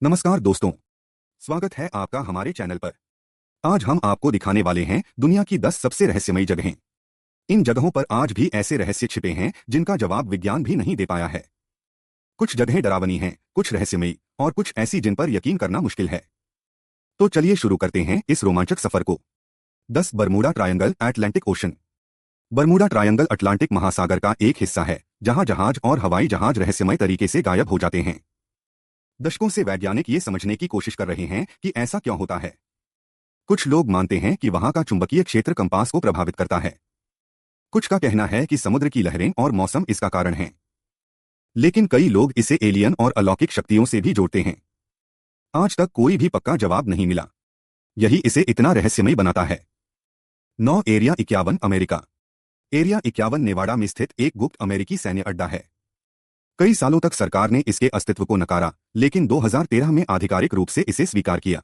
नमस्कार दोस्तों, स्वागत है आपका हमारे चैनल पर। आज हम आपको दिखाने वाले हैं दुनिया की 10 सबसे रहस्यमयी जगहें। इन जगहों पर आज भी ऐसे रहस्य छिपे हैं जिनका जवाब विज्ञान भी नहीं दे पाया है। कुछ जगहें डरावनी हैं, कुछ रहस्यमयी और कुछ ऐसी जिन पर यकीन करना मुश्किल है। तो चलिए शुरू करते हैं इस रोमांचक सफर को। 10 Bermuda triangle, Atlantic ocean. Bermuda triangle Atlantic महासागर का एक हिस्सा है जहां जहाज और हवाई जहाज रहस्यमय तरीके से गायब हो जाते हैं। दशकों से वैज्ञानिक ये समझने की कोशिश कर रहे हैं कि ऐसा क्यों होता है। कुछ लोग मानते हैं कि वहां का चुंबकीय क्षेत्र कंपास को प्रभावित करता है। कुछ का कहना है कि समुद्र की लहरें और मौसम इसका कारण हैं। लेकिन कई लोग इसे एलियन और अलौकिक शक्तियों से भी जोड़ते हैं। आज तक कोई भी पक्का जवाब नहीं मिला। यही इसे इतना रहस्यमयी बनाता है। 9 एरिया 51 अमेरिका। एरिया 51 नेवाडा में स्थित एक गुप्त अमेरिकी सैन्य अड्डा है। कई सालों तक सरकार ने इसके अस्तित्व को नकारा, लेकिन 2013 में आधिकारिक रूप से इसे स्वीकार किया।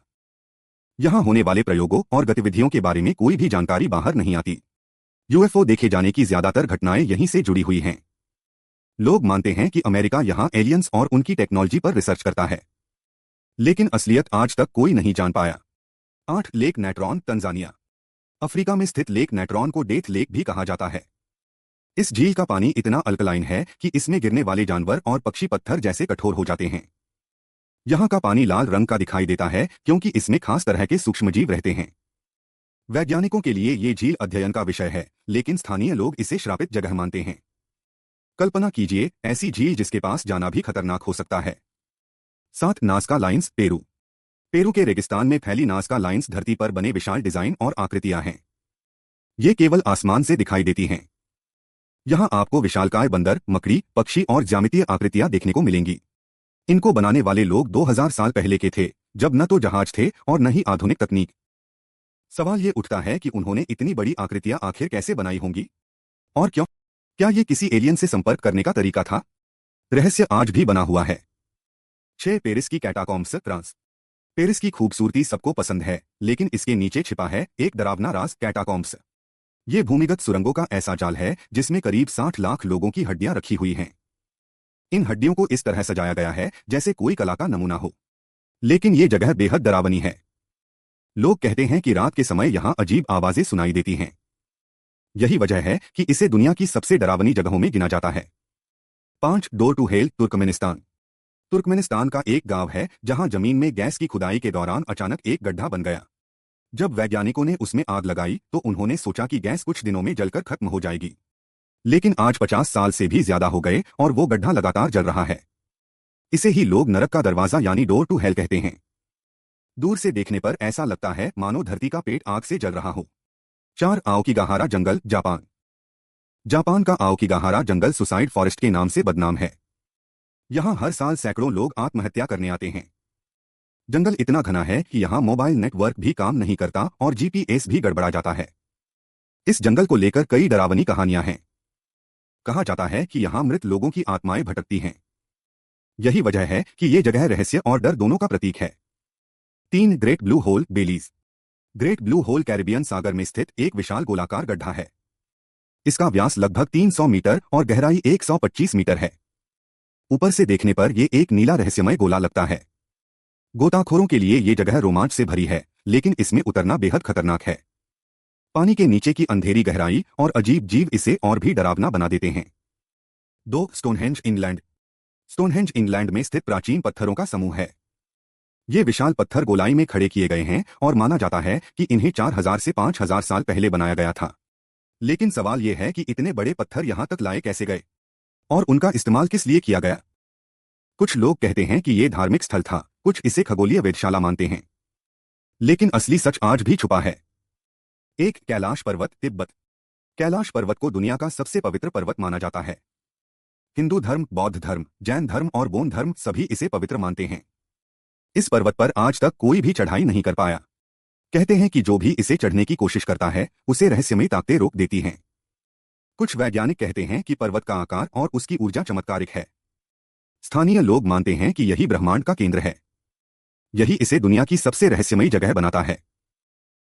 यहां होने वाले प्रयोगों और गतिविधियों के बारे में कोई भी जानकारी बाहर नहीं आती। यूएफओ देखे जाने की ज्यादातर घटनाएं यहीं से जुड़ी हुई हैं। लोग मानते हैं कि अमेरिका यहां एलियंस और उनकी टेक्नोलॉजी पर रिसर्च करता है, लेकिन असलियत आज तक कोई नहीं जान पाया। 8 लेक नेट्रॉन, तंजानिया। अफ्रीका में स्थित लेक नेट्रॉन को डेथ लेक भी कहा जाता है। इस झील का पानी इतना अल्कलाइन है कि इसमें गिरने वाले जानवर और पक्षी पत्थर जैसे कठोर हो जाते हैं। यहाँ का पानी लाल रंग का दिखाई देता है क्योंकि इसमें खास तरह के सूक्ष्मजीव रहते हैं। वैज्ञानिकों के लिए ये झील अध्ययन का विषय है, लेकिन स्थानीय लोग इसे श्रापित जगह मानते हैं। कल्पना कीजिए, ऐसी झील जिसके पास जाना भी खतरनाक हो सकता है। 7 नाज़का लाइन्स, पेरू। पेरू के रेगिस्तान में फैली नाज़का लाइन्स धरती पर बने विशाल डिजाइन और आकृतियां हैं। ये केवल आसमान से दिखाई देती हैं। यहाँ आपको विशालकाय बंदर, मकड़ी, पक्षी और ज्यामितीय आकृतियां देखने को मिलेंगी। इनको बनाने वाले लोग 2000 साल पहले के थे, जब न तो जहाज थे और न ही आधुनिक तकनीक। सवाल ये उठता है कि उन्होंने इतनी बड़ी आकृतियां आखिर कैसे बनाई होंगी और क्यों? क्या ये किसी एलियन से संपर्क करने का तरीका था? रहस्य आज भी बना हुआ है। 6 पेरिस की कैटाकॉम्ब्स, फ्रांस। पेरिस की खूबसूरती सबको पसंद है, लेकिन इसके नीचे छिपा है एक डरावना राज, कैटाकॉम्ब्स। ये भूमिगत सुरंगों का ऐसा जाल है जिसमें करीब 60 लाख लोगों की हड्डियां रखी हुई हैं। इन हड्डियों को इस तरह सजाया गया है जैसे कोई कला का नमूना हो। लेकिन ये जगह बेहद डरावनी है। लोग कहते हैं कि रात के समय यहां अजीब आवाजें सुनाई देती हैं। यही वजह है कि इसे दुनिया की सबसे डरावनी जगहों में गिना जाता है। 5 door to hell, Turkmenistan. Turkmenistan का एक गांव है जहां जमीन में गैस की खुदाई के दौरान अचानक एक गड्ढा बन गया। जब वैज्ञानिकों ने उसमें आग लगाई तो उन्होंने सोचा कि गैस कुछ दिनों में जलकर खत्म हो जाएगी। लेकिन आज 50 साल से भी ज्यादा हो गए और वो गड्ढा लगातार जल रहा है। इसे ही लोग नरक का दरवाजा यानी डोर टू हेल कहते हैं। दूर से देखने पर ऐसा लगता है मानो धरती का पेट आग से जल रहा हो। 4 आओकिगाहारा जंगल, जापान। जापान का आओकिगाहारा जंगल सुसाइड फॉरेस्ट के नाम से बदनाम है। यहां हर साल सैकड़ों लोग आत्महत्या करने आते हैं। जंगल इतना घना है कि यहां मोबाइल नेटवर्क भी काम नहीं करता और जीपीएस भी गड़बड़ा जाता है। इस जंगल को लेकर कई डरावनी कहानियां हैं। कहा जाता है कि यहां मृत लोगों की आत्माएं भटकती हैं। यही वजह है कि ये जगह रहस्य और डर दोनों का प्रतीक है। 3 great blue hole, Belize. Great blue hole Caribbean सागर में स्थित एक विशाल गोलाकार गड्ढा है। इसका व्यास लगभग 300 मीटर और गहराई 125 मीटर है। ऊपर से देखने पर यह एक नीला रहस्यमय गोला लगता है। गोताखोरों के लिए ये जगह रोमांच से भरी है, लेकिन इसमें उतरना बेहद खतरनाक है। पानी के नीचे की अंधेरी गहराई और अजीब जीव इसे और भी डरावना बना देते हैं। 2 स्टोनहेंज, इंग्लैंड। स्टोनहेंज इंग्लैंड में स्थित प्राचीन पत्थरों का समूह है। ये विशाल पत्थर गोलाई में खड़े किए गए हैं और माना जाता है कि इन्हें 4000 से 5000 साल पहले बनाया गया था। लेकिन सवाल यह है कि इतने बड़े पत्थर यहां तक लाए कैसे गए और उनका इस्तेमाल किस लिए किया गया। कुछ लोग कहते हैं कि यह धार्मिक स्थल था, कुछ इसे खगोलीय वेधशाला मानते हैं। लेकिन असली सच आज भी छुपा है। 1 कैलाश पर्वत, तिब्बत। कैलाश पर्वत को दुनिया का सबसे पवित्र पर्वत माना जाता है। हिंदू धर्म, बौद्ध धर्म, जैन धर्म और बोन धर्म सभी इसे पवित्र मानते हैं। इस पर्वत पर आज तक कोई भी चढ़ाई नहीं कर पाया। कहते हैं कि जो भी इसे चढ़ने की कोशिश करता है उसे रहस्यमयी ताकतें रोक देती हैं। कुछ वैज्ञानिक कहते हैं कि पर्वत का आकार और उसकी ऊर्जा चमत्कारिक है। स्थानीय लोग मानते हैं कि यही ब्रह्मांड का केंद्र है। यही इसे दुनिया की सबसे रहस्यमयी जगह बनाता है।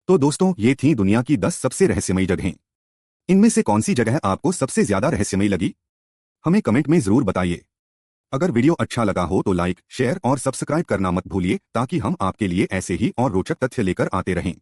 तो दोस्तों, ये थी दुनिया की 10 सबसे रहस्यमयी जगहें। इनमें से कौन सी जगह आपको सबसे ज्यादा रहस्यमयी लगी? हमें कमेंट में जरूर बताइए। अगर वीडियो अच्छा लगा हो तो लाइक, शेयर और सब्सक्राइब करना मत भूलिए ताकि हम आपके लिए ऐसे ही और रोचक तथ्य लेकर आते रहें।